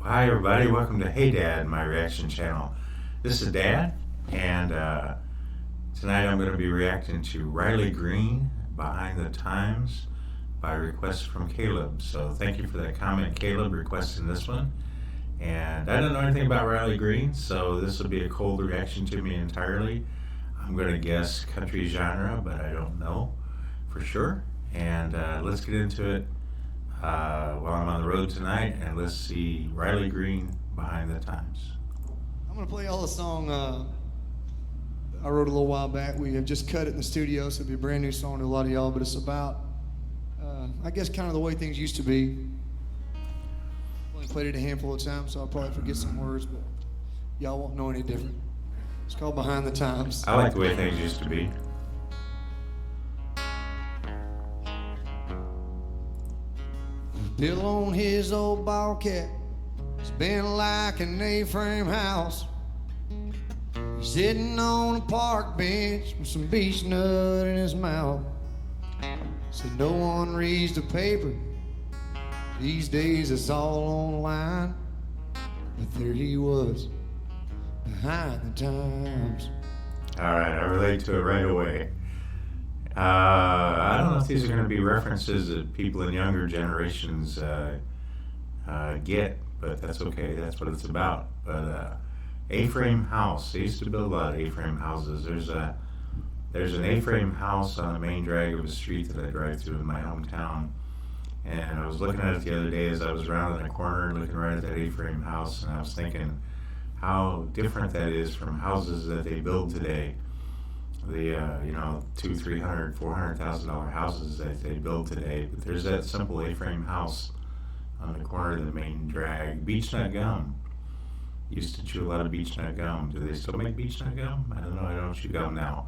Hi everybody, welcome to Hey Dad, my reaction channel. This is Dad, and tonight I'm going to be reacting to Riley Green, Behind the Times, by request from Caleb. So thank you for that comment, Caleb, requesting this one. And I don't know anything about Riley Green, so this will be a cold reaction to me entirely. I'm going to guess country genre, but I don't know for sure. And let's get into it. While I'm on the road tonight, and let's see Riley Green, Behind the Times. I'm going to play y'all a song I wrote a little while back. We have just cut it in the studio, so it'll be a brand new song to a lot of y'all, but it's about, I guess, kind of the way things used to be. I've only played it a handful of times, so I'll probably forget some words, but y'all won't know any different. It's called Behind the Times. I like the way things used to be. Bill on his old bobcat, it's been like an A-frame house. He's sitting on a park bench with some beach nut in his mouth. Said no one reads the paper these days, it's all online. But there he was, behind the times. All right, I relate to it right away. I don't know if these are going to be references that people in younger generations get, but that's okay. That's what it's about. But A-frame house. They used to build a lot of A-frame houses. There's an A-frame house on the main drag of a street that I drive through in my hometown. And I was looking at it the other day as I was rounding a corner, looking right at that A-frame house, and I was thinking how different that is from houses that they build today. The $200,000, $300,000, $400,000 houses that they build today. But there's that simple A-frame house on the corner of the main drag. Beech nut gum. Used to chew a lot of beech nut gum. Do they still make beech nut gum? I don't know. I don't chew gum now.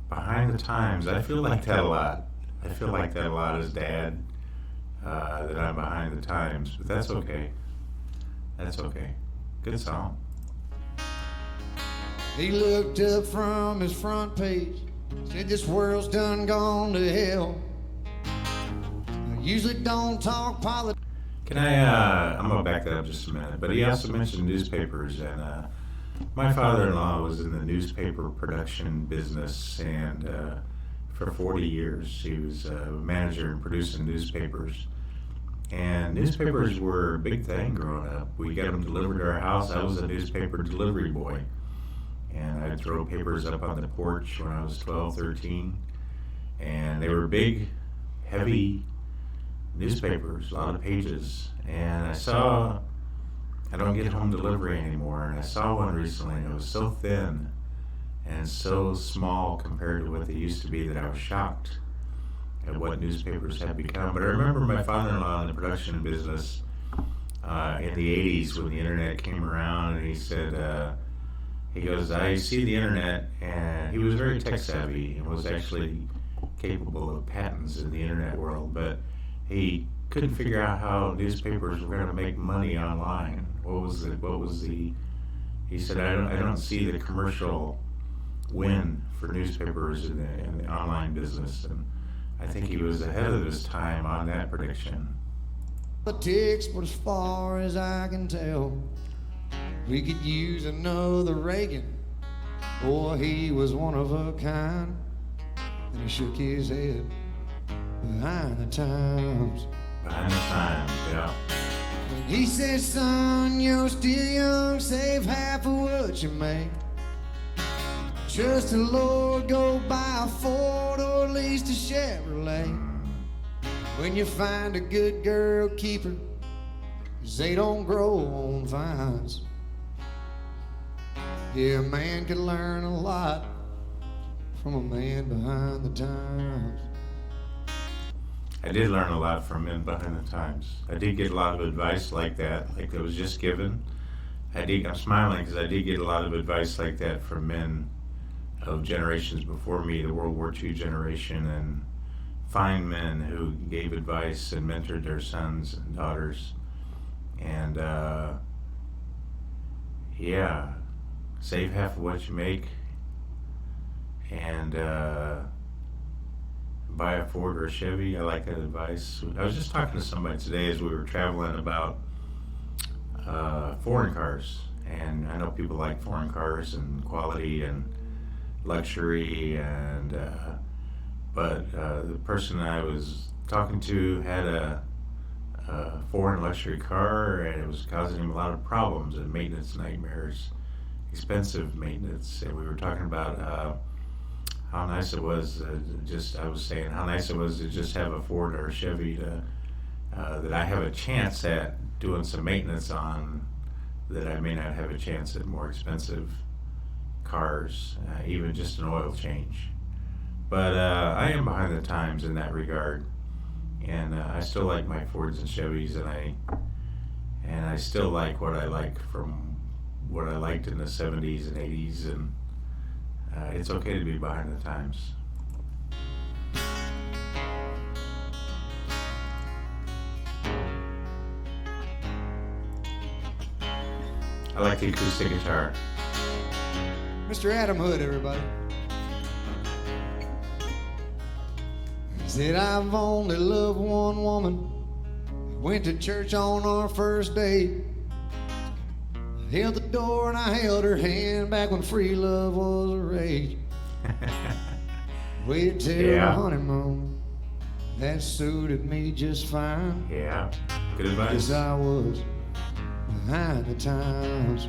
Behind the times. I feel like that a lot. I feel like that a lot as Dad. That I'm behind the times, but that's okay. That's okay. Good song. He looked up from his front page, said this world's done gone to hell. I usually don't talk politics. Can I'm gonna back that up just a minute, but he also mentioned newspapers, and my father-in-law was in the newspaper production business, and for 40 years he was a manager and producing newspapers. And newspapers were a big thing growing up. We got them delivered to our house. I was a newspaper delivery boy. And I'd throw papers up on the porch when I was 12, 13. And they were big, heavy newspapers, a lot of pages. And I don't get home delivery anymore, and I saw one recently, and it was so thin and so small compared to what they used to be that I was shocked at what newspapers had become. But I remember my father-in-law in the production business in the 80s when the internet came around, and he said, he goes, I see the internet, and he was very tech savvy and was actually capable of patents in the internet world, but he couldn't figure out how newspapers were going to make money online. He said, I don't see the commercial win for newspapers in the online business, and I think he was ahead of his time on that prediction. Politics, but as far as I can tell, we could use another Reagan. Boy, he was one of a kind. And he shook his head. Behind the times. Behind the times, yeah. And he said, son, you're still young, save half of what you make. Trust the Lord, go buy a Ford or at least a Chevrolet. When you find a good girl, keep her, 'cause they don't grow on vines. Yeah, a man could learn a lot from a man behind the times. I did learn a lot from men behind the times. I did get a lot of advice like that was just given. I'm smiling because I did get a lot of advice like that from men of generations before me, the World War II generation, and fine men who gave advice and mentored their sons and daughters. And yeah, save half of what you make, and buy a Ford or a Chevy. I like that advice. I was just talking to somebody today as we were traveling about foreign cars, and I know people like foreign cars and quality and luxury, and but the person I was talking to had a foreign luxury car, and it was causing him a lot of problems and maintenance nightmares, expensive maintenance. And we were talking about how nice it was. I was saying how nice it was to just have a Ford or a Chevy that I have a chance at doing some maintenance on, that I may not have a chance at more expensive cars, even just an oil change. But I am behind the times in that regard, and I still like my Fords and Chevys, and I still like what I like from what I liked in the 70s and 80s, and it's okay to be behind the times. I like the acoustic guitar. Mr. Adam Hood, everybody. Said I've only loved one woman. Went to church on our first date. Held the door and I held her hand back when free love was a rage. Waited till the honeymoon. That suited me just fine. Yeah, good advice. Because I was behind the times.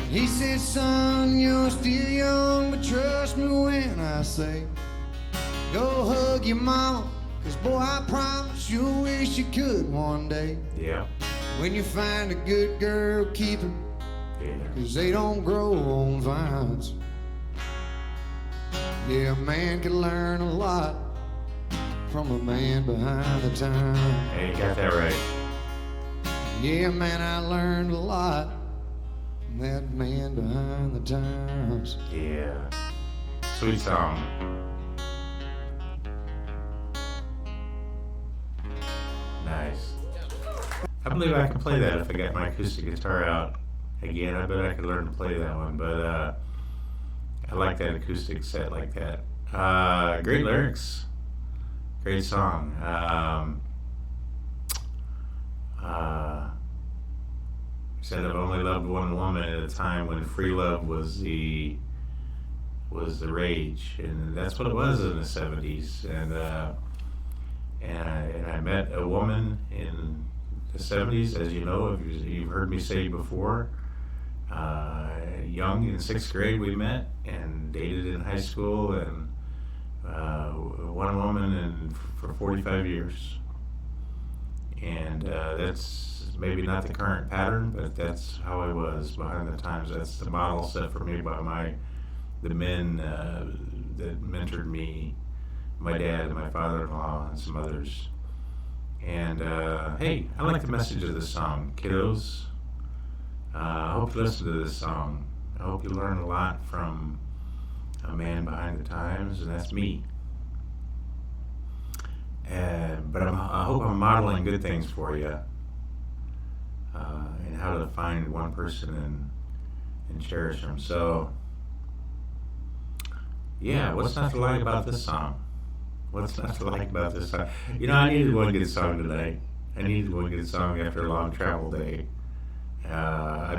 He said, son, you're still young, but trust me when I say, go hug your mama, 'cause boy, I promise you'll wish you could one day. Yeah. When you find a good girl, keep her, Yeah. 'cause they don't grow on vines. Yeah, a man can learn a lot from a man behind the times. Hey, you got that right. Yeah, man, I learned a lot from that man behind the times. Yeah. Sweet song. Nice. I believe I could play that if I got my acoustic guitar out again. I bet I could learn to play that one, but I like that acoustic set like that. Great lyrics. Great song. Said I've only loved one woman at a time when free love was the rage, and that's what it was in the 70s. And I met a woman in the 70s, as you know, if you've heard me say before. Young, in 6th grade we met and dated in high school, and one woman for 45 years. And that's maybe not the current pattern, but that's how I was behind the times. That's the model set for me by the men that mentored me, my dad and my father-in-law and some others. And hey, I like the message of this song, kiddos. I hope you listen to this song. I hope you learn a lot from a man behind the times, and that's me. But I hope I'm modeling good things for you, and how to find one person and cherish them. So, yeah, what's not to like about this song? What's not to like about this song? You know, I needed one good song tonight. I needed one good song after a long travel day. I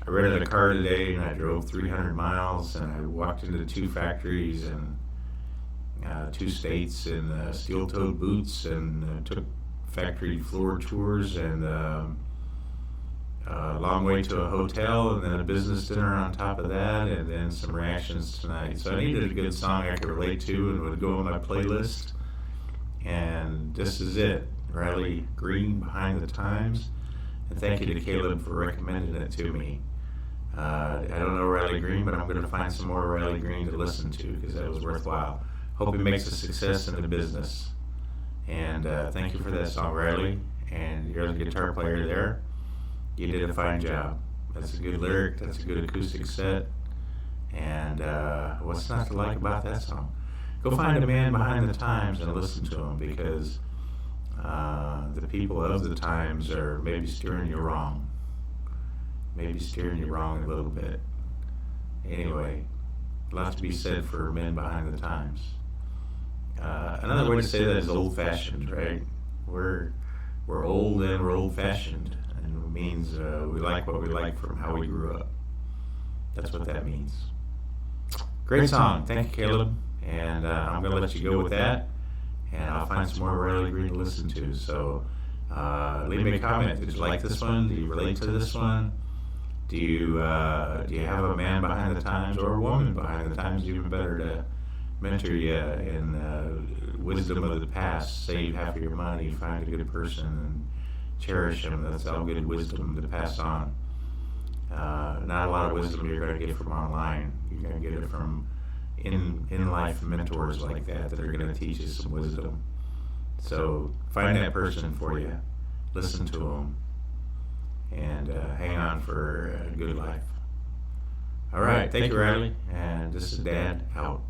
rented a car today, and I drove 300 miles, and I walked into 2 factories and 2 states in steel-toed boots, and took factory floor tours, and a long way to a hotel, and then a business dinner on top of that, and then some reactions tonight. So I needed a good song I could relate to and would go on my playlist. And this is it. Riley Green, Behind the Times. And thank you to Caleb for recommending it to me. I don't know Riley Green, but I'm going to find some more Riley Green to listen to, because that was worthwhile. Hope he makes a success in the business. And thank you for that song, Riley. And you're the guitar player there. You did a fine job. That's a good lyric. That's a good acoustic set. And what's not to like about that song? Go find a man behind the times and listen to him, because the people of the times are maybe steering you wrong. Maybe steering you wrong a little bit. Anyway, A lot to be said for men behind the times. Another way to say that is old-fashioned, right? We're old and we're old-fashioned, and it means we like what we like from how we grew up. That's what that means. Great song. Thank you, Caleb. And I'm going to let you go with that, and I'll find some more Riley Green to listen to. So leave me a comment. Did you like this one? Do you relate to this one? Do you have a man behind the times, or a woman behind the times, even better, to mentor you in wisdom of the past? Save half of your money, find a good person, and cherish them. That's all good wisdom to pass on. Not a lot of wisdom you're going to get from online. You're going to get it from in-life mentors like that are going to teach you some wisdom. So find that person for you. Listen to them. And hang on for a good life. All right, thank you, Riley. And this is Dad out.